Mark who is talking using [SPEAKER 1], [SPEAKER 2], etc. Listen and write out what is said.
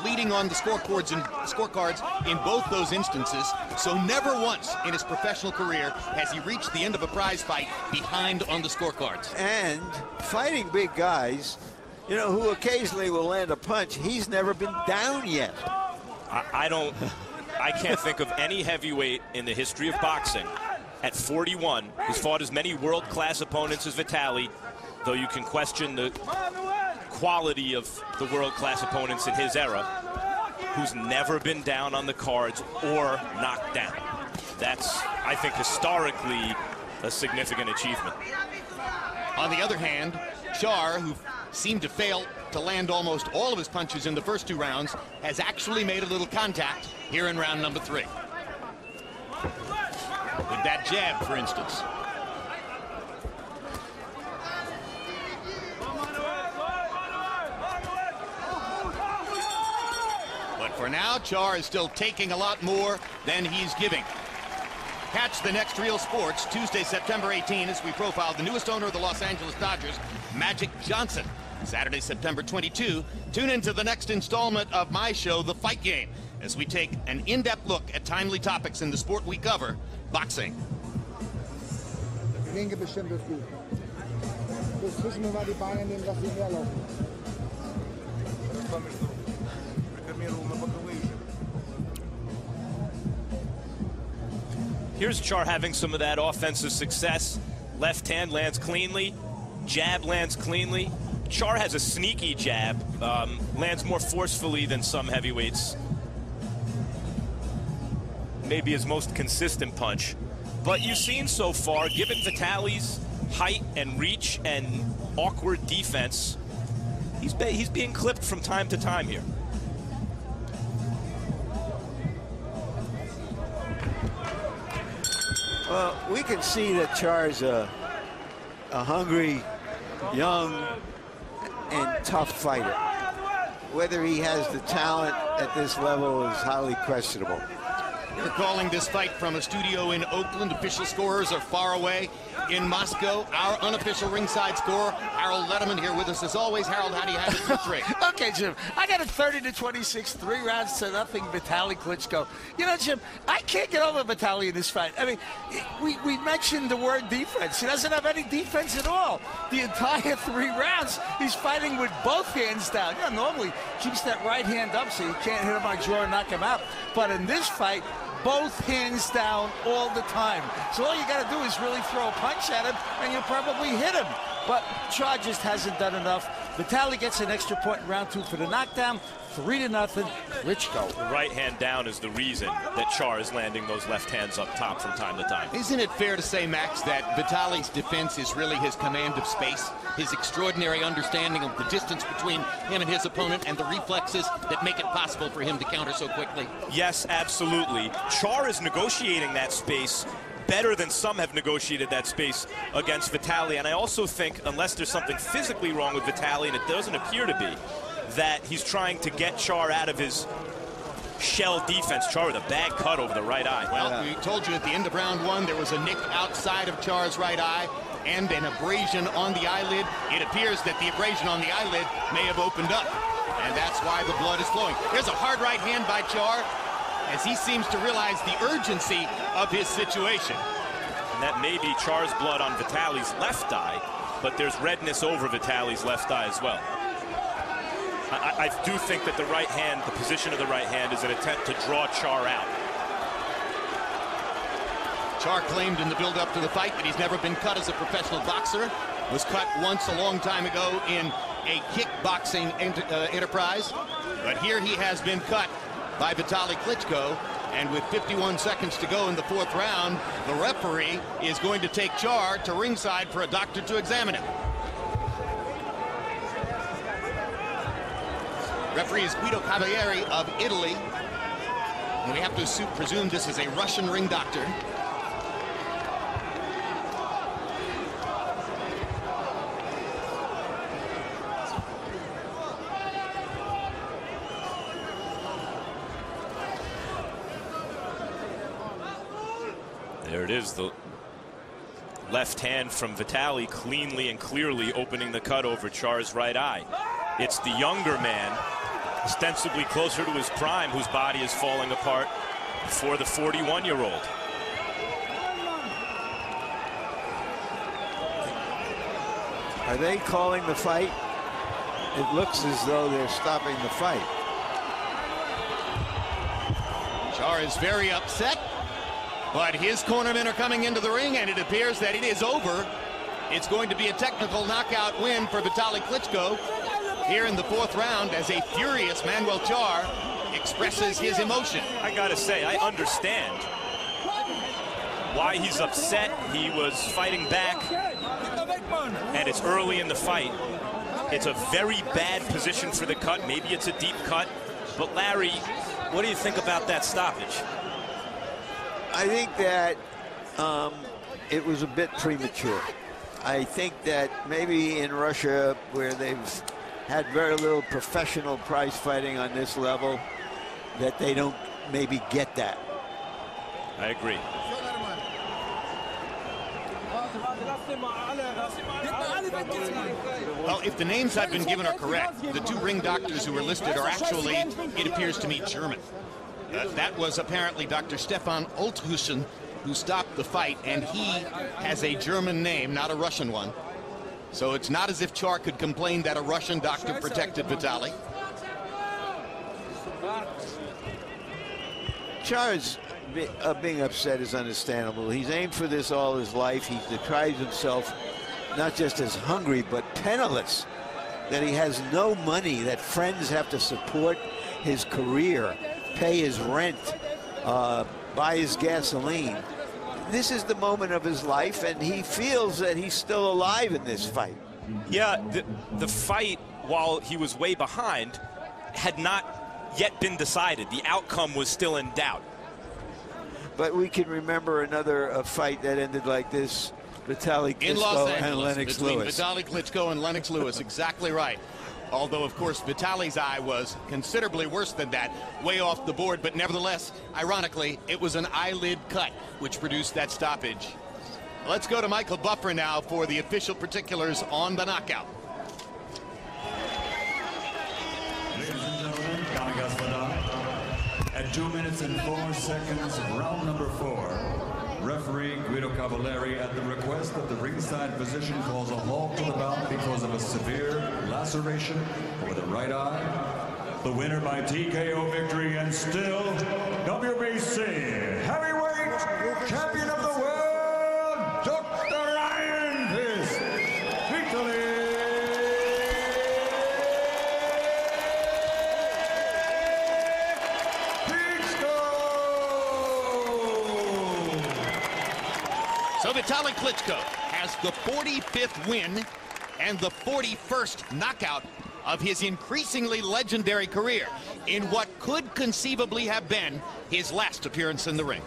[SPEAKER 1] leading on the scorecards in both those instances, so never once in his professional career has he reached the end of a prize fight behind on the scorecards.
[SPEAKER 2] And fighting big guys, you know, who occasionally will land a punch, he's never been down yet.
[SPEAKER 3] I can't think of any heavyweight in the history of boxing at 41 who's fought as many world-class opponents as Vitali, though you can question the quality of the world-class opponents in his era, who's never been down on the cards or knocked down. That's, I think, historically a significant achievement.
[SPEAKER 1] On the other hand, Charr, who seemed to fail to land almost all of his punches in the first 2 rounds, has actually made a little contact here in round number 3. With that jab, for instance. But for now, Charr is still taking a lot more than he's giving. Catch the next Real Sports Tuesday, September 18, as we profile the newest owner of the Los Angeles Dodgers, Magic Johnson. Saturday, September 22, tune into the next installment of my show, The Fight Game, as we take an in-depth look at timely topics in the sport we cover, boxing.
[SPEAKER 3] Here's Charr having some of that offensive success. Left hand lands cleanly, jab lands cleanly. Charr has a sneaky jab, lands more forcefully than some heavyweights. Maybe his most consistent punch. But you've seen so far, given Vitali's height and reach and awkward defense, he's being clipped from time to time here.
[SPEAKER 2] Well, we can see that Charr's a hungry, young, and tough fighter. Whether he has the talent at this level is highly questionable.
[SPEAKER 1] We're calling this fight from a studio in Oakland. Official scorers are far away in Moscow. Our unofficial ringside scorer, Harold Letterman, here with us as always. Harold, how do you have it for 3?
[SPEAKER 4] Okay, Jim, I got it 30-26, 3 rounds to nothing, Vitali Klitschko. You know, Jim, I can't get over Vitali in this fight. I mean, we mentioned the word defense. He doesn't have any defense at all. The entire 3 rounds, he's fighting with both hands down. You know, normally keeps that right hand up so you can't hit him on jaw and knock him out. But in this fight, both hands down all the time. So all you got to do is really throw a punch at him, and you'll probably hit him. But Charr just hasn't done enough. Vitali gets an extra point in round 2 for the knockdown. 3-0, Klitschko.
[SPEAKER 3] The right hand down is the reason that Charr is landing those left hands up top from time to time.
[SPEAKER 1] Isn't it fair to say, Max, that Vitali's defense is really his command of space, his extraordinary understanding of the distance between him and his opponent, and the reflexes that make it possible for him to counter so quickly?
[SPEAKER 3] Yes, absolutely. Charr is negotiating that space better than some have negotiated that space against Vitali. And I also think, unless there's something physically wrong with Vitali, and it doesn't appear to be, that he's trying to get Charr out of his shell defense. Charr with a bad cut over the right eye.
[SPEAKER 1] Well, we told you at the end of round 1 there was a nick outside of Charr's right eye and an abrasion on the eyelid. It appears that the abrasion on the eyelid may have opened up, and that's why the blood is flowing. There's a hard right hand by Charr as he seems to realize the urgency of his situation.
[SPEAKER 3] And that may be Charr's blood on Vitali's left eye, but there's redness over Vitali's left eye as well. I do think that the right hand, the position of the right hand, is an attempt to draw Charr out.
[SPEAKER 1] Charr claimed in the build-up to the fight that he's never been cut as a professional boxer. Was cut once a long time ago in a kickboxing enterprise. But here he has been cut by Vitali Klitschko. And with 51 seconds to go in the 4th round, the referee is going to take Charr to ringside for a doctor to examine him. Referee is Guido Cavalieri of Italy. And we have to presume this is a Russian ring doctor.
[SPEAKER 3] There it is, the left hand from Vitali cleanly and clearly opening the cut over Charr's right eye. It's the younger man ostensibly closer to his prime, whose body is falling apart for the 41-year-old.
[SPEAKER 2] Are they calling the fight? It looks as though they're stopping the fight.
[SPEAKER 1] Charr is very upset, but his cornermen are coming into the ring, and it appears that it is over. It's going to be a technical knockout win for Vitali Klitschko here in the 4th round as a furious Manuel Charr expresses his emotion.
[SPEAKER 3] I gotta say, I understand why he's upset. He was fighting back, and it's early in the fight. It's a very bad position for the cut. Maybe it's a deep cut. But Larry, what do you think about that stoppage?
[SPEAKER 2] I think that it was a bit premature. I think that maybe in Russia, where they've had very little professional prize fighting on this level, that they don't maybe get that.
[SPEAKER 3] I agree.
[SPEAKER 1] Well, if the names I've been given are correct, the 2 ring doctors who were listed are actually, it appears to me, German. That was apparently Dr. Stefan Olthusen, who stopped the fight, and he has a German name, not a Russian one. So it's not as if Charr could complain that a Russian doctor protected Vitali.
[SPEAKER 2] Charr's being upset is understandable. He's aimed for this all his life. He describes himself not just as hungry, but penniless, that he has no money, that friends have to support his career, pay his rent, buy his gasoline. This is the moment of his life, and he feels that he's still alive in this fight.
[SPEAKER 3] Yeah, the fight, while he was way behind, had not yet been decided. The outcome was still in doubt.
[SPEAKER 2] But we can remember another fight that ended like this: Vitali
[SPEAKER 1] In Los
[SPEAKER 2] Klitschko
[SPEAKER 1] Angeles,
[SPEAKER 2] and Lennox
[SPEAKER 1] between
[SPEAKER 2] Lewis.
[SPEAKER 1] Vitali Klitschko and Lennox Lewis, exactly right. Although, of course, Vitali's eye was considerably worse than that, way off the board, but nevertheless, ironically, it was an eyelid cut which produced that stoppage. Let's go to Michael Buffer now for the official particulars on the knockout.
[SPEAKER 5] Ladies and gentlemen, at 2 minutes and 4 seconds, round number 4. Referee Guido Cavallari, at the request of the ringside physician, calls a halt to the bout because of a severe laceration over the right eye. The winner by TKO victory, and still WBC heavyweight champion of the world, Dr. Iron Fist, Vitali
[SPEAKER 1] So Vitali Klitschko has the 45th win and the 41st knockout of his increasingly legendary career in what could conceivably have been his last appearance in the ring.